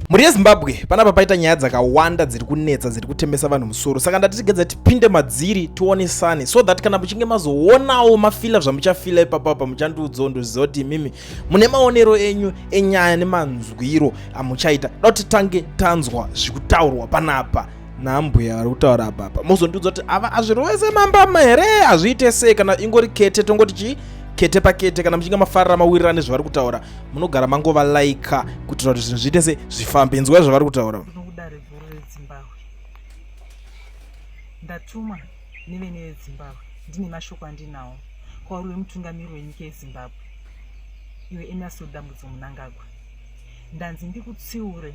Muri yeZimbabwe panapa paita nyaya dzakawanda dziri kunetsa dziri kutembesa vanhu musoro, saka ndatigedza tipinde madziri tionesane so that kana muchinge mazoonawo mafila zvamuchafila ipapapa muchandiudzawo ndoziva kuti mimi mune maonero enyu enyaya nemanzwiro amuchaita. Da kuti tange tanzwa zvikutaurwa panapa nambuya ari kutaura apapa, muzondiudza kuti ava azvirovese mambama here, hazviite sei, kana ingori kete tongoti chii kete pakete. Kana muchinga mafarira mawirira nezvavari kutaura munogara mangova laika kuitira kuti zvinhu zviite se zvifambe. Inzwai zvavari kutaura. Ndinokuda revhuro reZimbabwe, ndatuma nevene veZimbabwe, ndine mashoko andinawo kwauri wemutungamiri wenyika yeZimbabwe, iwe Emerson Dambudzo Mnangagwa. Ndanzi ndikutsiure,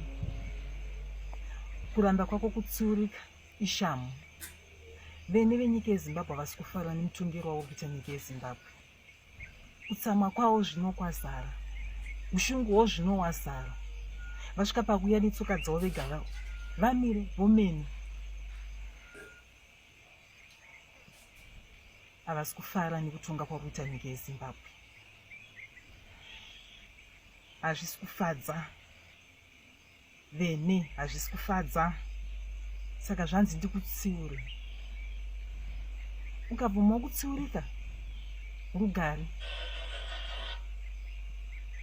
kuramba kwako kutsiurika ishamu. Vene venyika yeZimbabwe havasi kufarira nemutungiro wavo kuita nyika yeZimbabwe. Kutsamwa kwavo zvinokwazara, ushunguwo zvinowazara. Vasvika pakuya netsoka dzavo vega vamire vomene. Havasi kufara nekutonga kwakuita nyika yeZimbabwe. Hazvisi kufadza vene, hazvisi kufadza. Saka zvanzi ndikutsiure. Ukabvumawo kutsiurika rugare,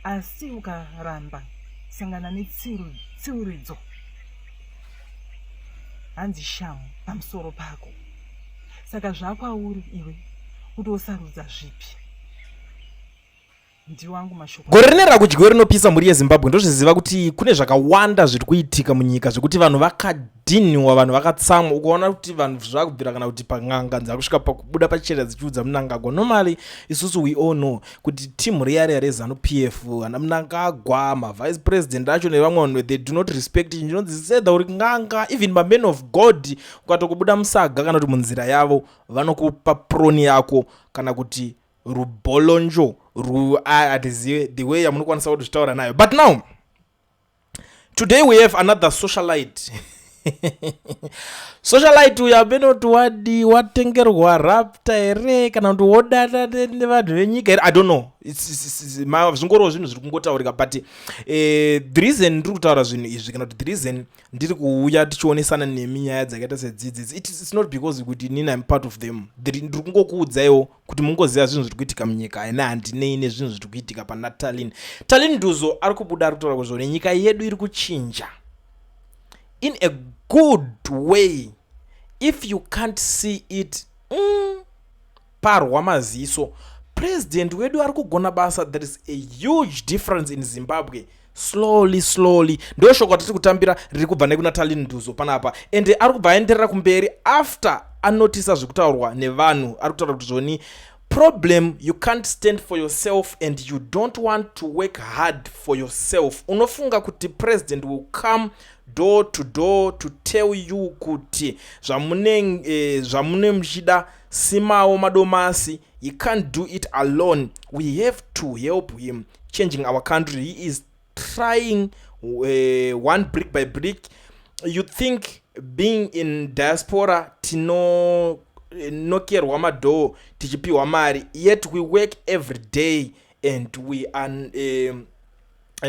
asi ukaramba sangana netsiuridzo hanzi shamu pamusoro pako. Saka zvakwauri iwe kuti usarudza zvipi. Ndiwangu mashoko. Gore rinera kudya rinopisa muri yeZimbabwe ndozviziva kuti kune zvakawanda zviri kuitika munyika zvekuti vanhu vakadhiniwa, vanhu vakatsamwa. Ukaona kuti vanhu zvakubvira kana kuti pang'anga dzakusvika pakubuda pachena dzichiudza Mnangagwa. Normally isusu we all know kuti timu riya reZanu PF ana Mnangagwa, mavice president acho nevamwe vanhu they do not respect inonziseda uri nganga, even men of God ukatokubuda musaga kana kuti munzira yavo vanokupa proni yako kana kuti rubolonjo atizive the way yamunokwanisa kuti zvitaura nayo. But now today we have another socialite. Socialite uyu abenoti watengerwa rapta here kana kuti wodada nevanhu venyika here, I don't know. Zvingoro zvinhu zviri kungotaurika, but the reason ndiri kutaura zvinhu izvi kana kuti the reason ndiri kuuya tichionesana nemi nyaya dzakaita sedzidzi, it's not because kuti nini I'm part of them. Ndiri kungokuudzaiwo kuti mungoziva zvinhu zviri kuitika munyika ena handinei nezvinhu zviri kuitika pana Tallinn Nduzo ari kubuda ari kutaura kuti nyika yedu iri kuchinja in a good way. If you can't see it, parwa maziso. President wedu ari kugona basa. There is a huge difference in Zimbabwe. Slowly ndo shoko tiri kutambira riri kubva nekuna Tallinn Nduzo panapa, ende ari kubva aenderera kumberi after anotisa zvekutaurwa nevanhu. Ari kutaura kuti zvoni problem, you can't stand for yourself and you don't want to work hard for yourself. Unofunga kuti president will come door to door to tell you kuti zvamune muchida simawo madomasi. He can't do it alone. We have to help him changing our country. He is trying one brick by brick. You think being in diaspora tinokerwa madoo tichipiwa mari, yet we work every day and we are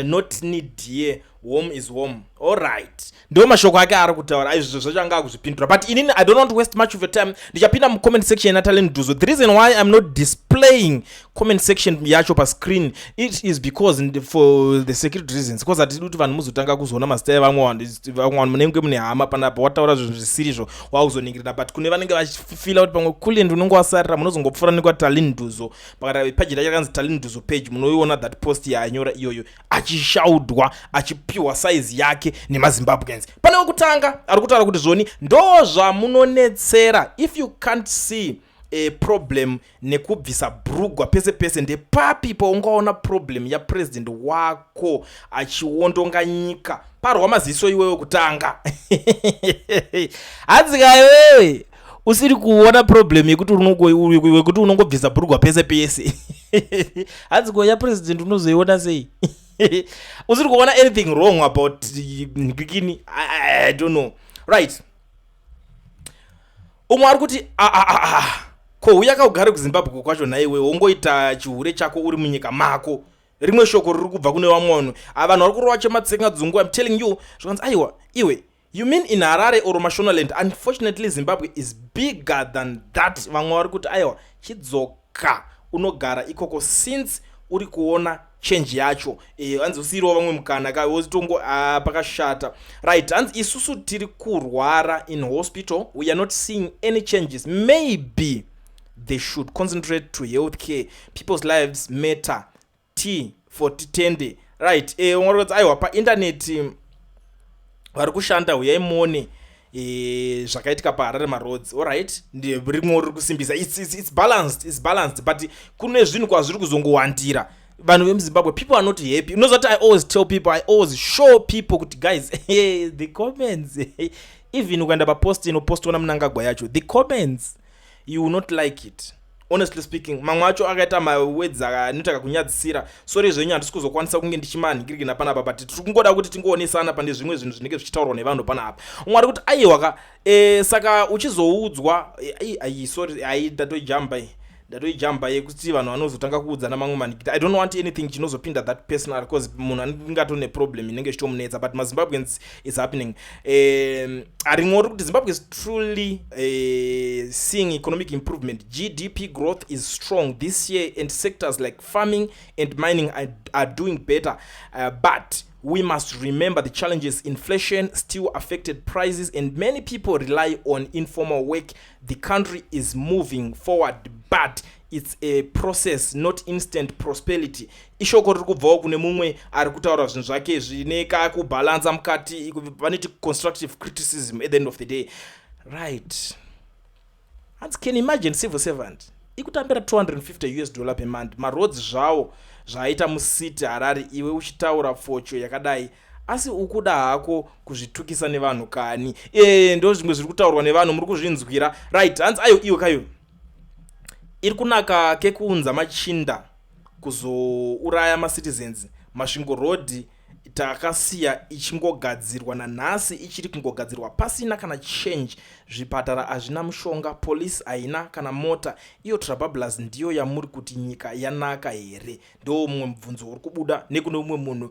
not need here. Home is home. All right. Ndio mashoko yake ari kutaura izvo zvachanga kuzvipindura. But inini I don't want to waste much of your time. Ndichapinda mu comment section ya Tallinn Nduzo. The reason why I'm not displaying comment section yacho pa screen, it is because for the security reasons. Because atidi kuti vanhu muzotanga kuzoona mastaya vamwe munenge mune hama panapa wataura zvinhu zvisizvo wauzoningirira. But kune vanenge vachifila kuti pamwe kule ndinongo wasarira munozongopfura nekwa Tallinn Nduzo. Pakati page yacho yakanzi Tallinn Nduzo page munoiona that post yaanyora iyoyo achishaudwa achipiwa size yake nemaZimbabweans. Pane wekutanga ari kutaura kuti zvoni ndo zvamunonetsera. If you can't see a problem nekubvisa brugwa pese pese, ndepapi paungaona problem ya president wako achiwondonga nyika. Parwa maziso iwewe kutanga. Hadzika iwewe usiri kuona problem yekuti unongobvisa brugwa pese pese. Hadziko ya president unozoiona sei? Usiri kuona anything wrong about Ngikini? I don't know. Right. Umwe ari kuti ko uyaka ugare kuZimbabwe kwacho naiwe ungoita chihure chako uri munyika mako. rimwe shoko riri kubva kune vamwe vanhu vanhu vari kurova chematsenga dzungu. I'm telling you zvakanzi aiwa iwe you mean in Harare or Mashonaland. Unfortunately Zimbabwe is bigger than that. Vamwe vari kuti aiwa chidzoka unogara ikoko since uri kuona change yacho hanzi usiriwo vamwe mukana ka wozitongo pakashata right. Hanzi isusu tiri kurwara in hospital, we are not seeing any changes. Maybe they should concentrate to healthcare, people's lives matter. T for titende right. Ungaroti aiwa pa internet vari kushanda uyai muone zvakaitika paHarare maroads. Alright, ndi rimwe riri kusimbisa. It's balanced but kune zvinhu kwazviri kuzongowandira vanhu vemuZimbabwe. People are not happy. Unozoti I always tell people, I always show people kuti guys the comments even ukaenda papost inopostwa naMnangagwa yacho, the comments you will not like it. Honestly speaking, mamwe acho akaita mawords anoita kunyadzisira. Sorry zvenyu handisi kuzokwanisa kunge ndichimanhingirikina panapa, but tiri kungoda kuti tingoonesana pane zvimwe zvinhu zvinenge zvichitaurwa nevanhu panapa. Mwari kuti aiwa saka uchizoudzwa sorry ndatoijamba yekuti vanhu vanozotanga kuudzana mamwe manikita. I don't want anything chinozopinda that personal because munhu angatone problem inenge ichitomunetsa, but maZimbabweans is happening. Arimori kuti Zimbabwe is truly seeing economic improvement. GDP growth is strong this year and sectors like farming and mining are doing better, but we must remember the challenges. Inflation still affected prices and many people rely on informal work. The country is moving forward, but it's a process, not instant prosperity. Ishoko riri kubvawo kune mumwe ari kutaura zvinhu zvake zvine kakubalanza mukati, vaniti constructive criticism at the end of the day. Right. And can you imagine civil servant ikutambira $250 per month. Maroads zvawo zvaita musiti Harare, iwe uchitaura focho yakadai, asi ukuda hako kuzvitukisa nevanhu kani. Ndo zvimwe zviri kutaurwa nevanhu muri kuzvinzwira. Right. Hanzi ayo iwe kayo iri kunaka kekuunza machinda kuzouraya macitizens. Masvingo road takasiya ichingogadzirwa nanhasi ichiri kungogadzirwa pasina kana change. Zvipatara hazvina mushonga, police haina kana mota. Iyo trabablas ndiyo yamuri kuti nyika yanaka here? Ndo mumwe mubvunzo uri kubuda nekune umwe munhu.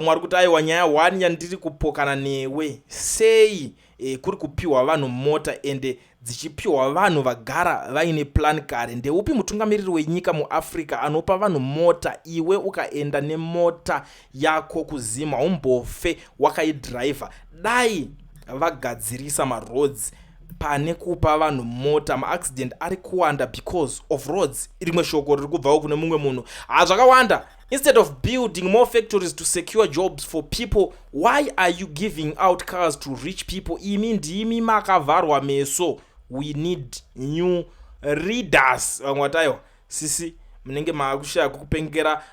Mwari kuti aiwa nyaya 1 yandiri kupokana newe, sei kuri kupiwa vanhu mota ende dzichipiwa vanhu vagara vaine plan kare? Ndeupi mutungamiriri wenyika muAfrica anopa vanhu mota, iwe ukaenda nemota yako kuzima umbofe wakaidriver? Dai vagadzirisa maroads pane kupa vanhu mota. Maaccident ari kuwanda because of roads. Rimwe shoko riri kubvawo kune mumwe munhu. Zvakawanda. Instead of building more factories to secure jobs for people, why are you giving out cars to rich people? Imi ndimi makavharwa meso. We need new readers. Wangwatayo sisi munenge makushaya kukupengera.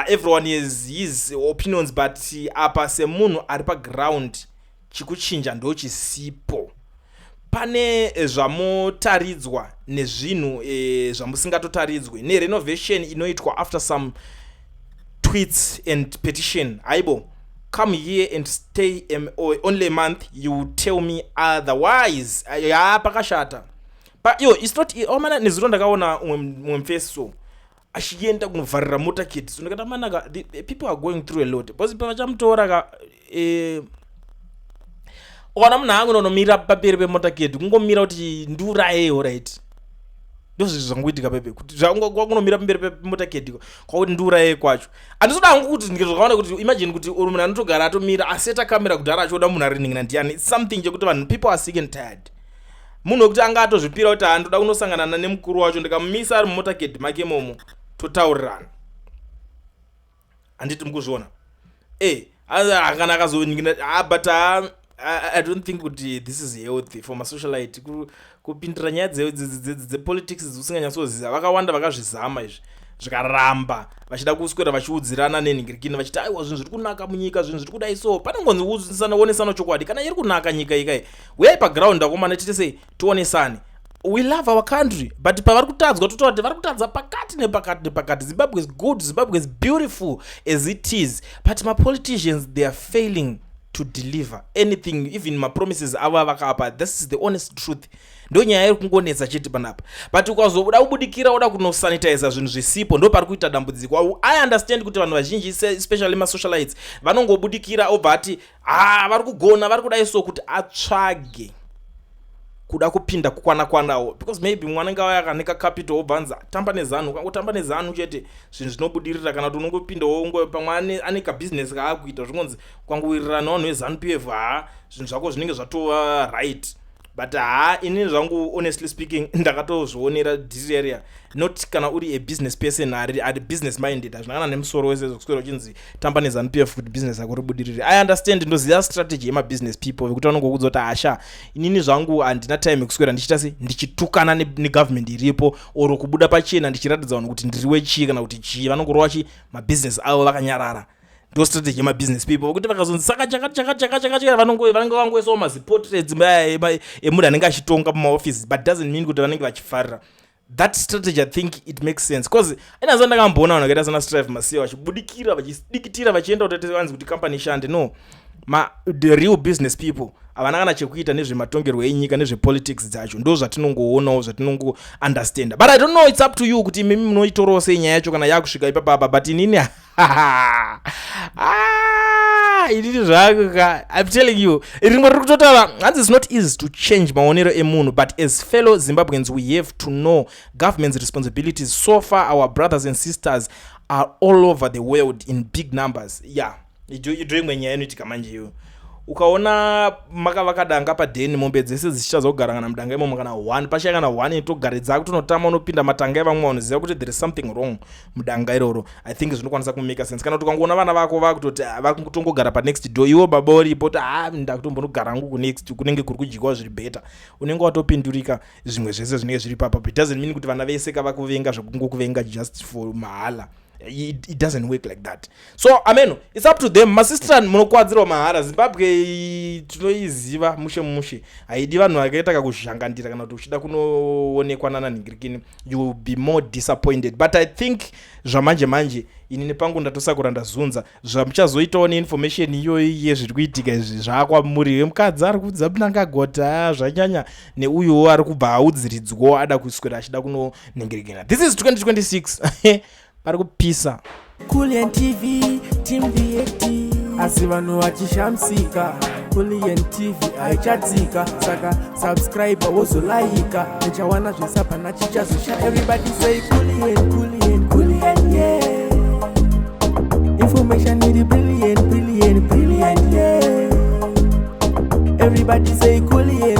Everyone has his opinions, but apa semunhu ari paground chikuchinja ndo chisipo. Pane zvamotaridzwa nezvinhu zvamusingatotaridzwe. Nerenovation inoitwa after some tweets and petition. Aibo, come here and stay only a month, you tell me otherwise. Pakashata. But it's not omana nezuro ndakaona umwe mfeso achienda kunovharira motorcade. So ndakati manaka people are going through a lot. Because pavachamutora ka ona munhu hangu unomira paperi pemotorcade kungomira kuti ndiurayeyo, right? Ndozvo zvangoitika pepe kuti zvakunomira pamberi pemotorcade kwakuti ndiuraye kwacho. Handisoda hangu kuti ndike zvakaona kuti imagine kuti uri munhu anotogara atomira aseta kamera kudhara achoda munhu ariningina ndiani. It's something chekuti vanhu people are sick and tired. Munhu wekuti anga atozvipira kuti handoda kunosangana nemukuru wacho ndikamumisa ari mumotorcade make momo totaurirana. Handiti mukuzviona kana akazoningina but I don't think kuti this is healthy for masocialite kupindira nyaya dzepolitics dzisinganyasoziva. Vakawanda vakazvizama izvi zvikaramba vachida kuswera vachiudzirana nenhingirikini vachiti aiwa zvinhu zviri kunaka munyika, zvinhu zviri kudai so. Pane ngonzionesana chokwadi kana iri kunaka nyika ikai. Uyai paground akomana tite sei tionesane. We love our country, but pavari kutadzwa totaura kuti vari kutadza pakati nepakati. Zimbabwe is good, Zimbabwe is beautiful as it is, but my politicians they are failing to deliver anything, even mapromises ava vakapa. This is the honest truth. Ndo nyaya iri kungonetsa chete panapa. But ukazobuda kubudikira uda kunosanitize zvinhu zvisipo ndo pari kuita dambudziko. I understand kuti vanhu vazhinji especially masocialites vanongobudikira obva ati vari kugona vari kudai so kuti atsvage kuda kupinda kukwana-kwanawo, because maybe mwana ngava yakaneka capital obvanza tamba nezanu, ukangotamba nezanu chete zvinhu zvinobudirira. Kana kuti unongopindawo pamwe ane kabusiness kaakuita zvinonzi ukangowirirana nevanhu vezanu pf zvinhu zvako zvinenge zvatova right. But inini zvangu honestly speaking ndakatozvionera this area, not kana uri a business person ari business minded azvinakana nemusoro wese zokuswera uchinzi tamba nezanu pf kuti business yako ribudirire. I understand, ndoziva strategy yema business people vekuti vanongokudza kuti asha inini zvangu handina time yekuswera ndichita sei ndichitukana negovernment iripo oro kubuda pachena ndichiratidza vanhu kuti ndiri wechii kana kuti chii. Vanongorova chi mabusiness avo vakanyarara. Ndo strategy yema business people kuti vakazonzi saka chaka vanenge vangoisawo maziportraits emunhu anenge achitonga mumaoffice, but doesn't mean kuti vanenge vachifarira. That strategy, I think it makes sense, because inazo ndakamboona vanhu vakaita sana strive masiya vachibudikira vachidikitira vachienda kuti vanzi kuti company shande. No, the real business people havana kana chekuita nezvematongerwo enyika nezvepolitics dzacho. Ndo zvatinongoonawo zvatinongo understand. But I don't know, it's up to you kuti mimi munoitorowo sei nyaya yacho kana yakusvika ipapa. But inini inini zvakuka, I'm telling you, rimwe riri kutotaura hanzi it's not easy to change maonero emunhu, but as fellow Zimbabweans we have to know government's responsibilities. So far our brothers and sisters are all over the world in big numbers. Yeah, idoimwe nyaya inoitika manje iyo. Ukaona makavakadanga padheni mombe dzese dzichazogara kana mudanga imomo kana 1 pashaya kana 1 itogaridza kuti unotama unopinda matanga evamwe unoziva kuti there is something wrong mudanga iroro. I think zvinokwanisa kumake sense. Kana kuti ukangoona vana vako vakutoti vakutongogara pa next door, iwo baba uripo kuti ndakutombonogara hangu ku next kunenge kuri kudyiwa zviri better, unenge watopindurika zvimwe zvese zvinenge zviri papa. It doesn't mean kuti vana vese kavakuvenga zvokungokuvenga just for mahala. It doesn't work like that. So ameno, it's up to them. Masistra munokwadzira mahara. Zimbabwe tinoiziva mushe haidi vanhu vakaita kakuzhangandira kana kuti uchida kunoonekwa nananhingirikini, you will be more disappointed. But I think zvamanje inini pangu ndatosakura ndazunza zvamuchazoitawo neinformation iyoyi yezviri kuitika izvi zvakwamuri. Mukadzi ari kudza Mnangagwa zvanyanya, neuyowo ari kubva audziridzwawo ada kuswera achida kunonhingirikina. This is 2026 pari kupisa. Kulian TV team VAT asi vanhu vachishamsika. Kulian TV haichatsika, saka subscribe wozolaika nechawana zvisapa nachichazosha. Everybody say Kulian yeah. Information is brilliant yeah. Everybody say Kulian.